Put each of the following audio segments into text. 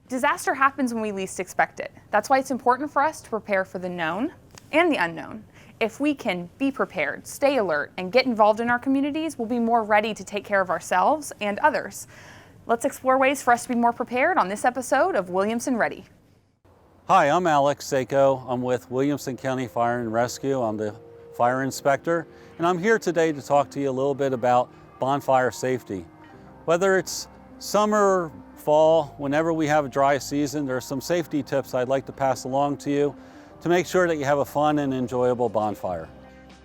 Disaster happens when we least expect it. That's why it's important for us to prepare for the known and the unknown. If we can be prepared, stay alert, and get involved in our communities, we'll be more ready to take care of ourselves and others. Let's explore ways for us to be more prepared on this episode of Williamson Ready. Hi, I'm Alex Sako. I'm with Williamson County Fire and Rescue. I'm the fire inspector, and I'm here today to talk to you a little bit about bonfire safety. Whether it's summer, fall, whenever we have a dry season, there are some safety tips I'd like to pass along to you to make sure that you have a fun and enjoyable bonfire.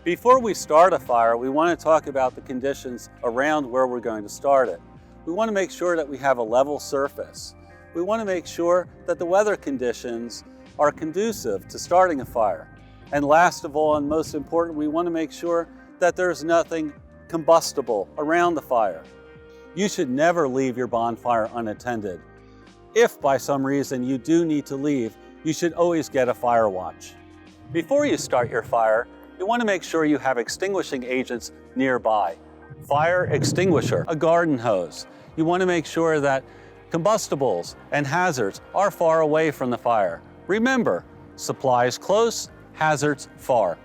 Before we start a fire, we want to talk about the conditions around where we're going to start it. We want to make sure that we have a level surface. We want to make sure that the weather conditions are conducive to starting a fire. And last of all, and most important, we want to make sure that there's nothing combustible around the fire. You should never leave your bonfire unattended. If by some reason you do need to leave, you should always get a fire watch. Before you start your fire, you want to make sure you have extinguishing agents nearby. Fire extinguisher, a garden hose. You want to make sure that combustibles and hazards are far away from the fire. Remember, supplies close, hazards far.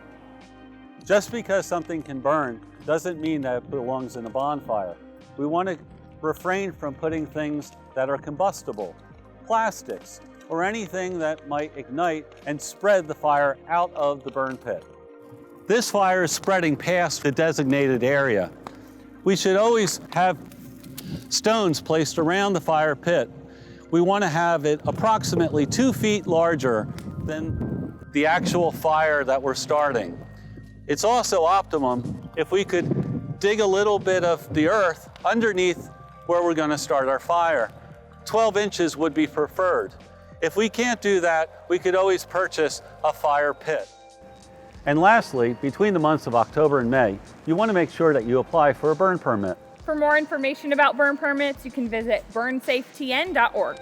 Just because something can burn doesn't mean that it belongs in a bonfire. We want to refrain from putting things that are combustible, plastics, or anything that might ignite and spread the fire out of the burn pit. This fire is spreading past the designated area. We should always have stones placed around the fire pit. We want to have it approximately 2 feet larger than the actual fire that we're starting. It's also optimum if we could dig a little bit of the earth underneath where we're going to start our fire. 12 inches would be preferred. If we can't do that, we could always purchase a fire pit. And lastly, between the months of October and May, you want to make sure that you apply for a burn permit. For more information about burn permits, you can visit burnsafetyn.org.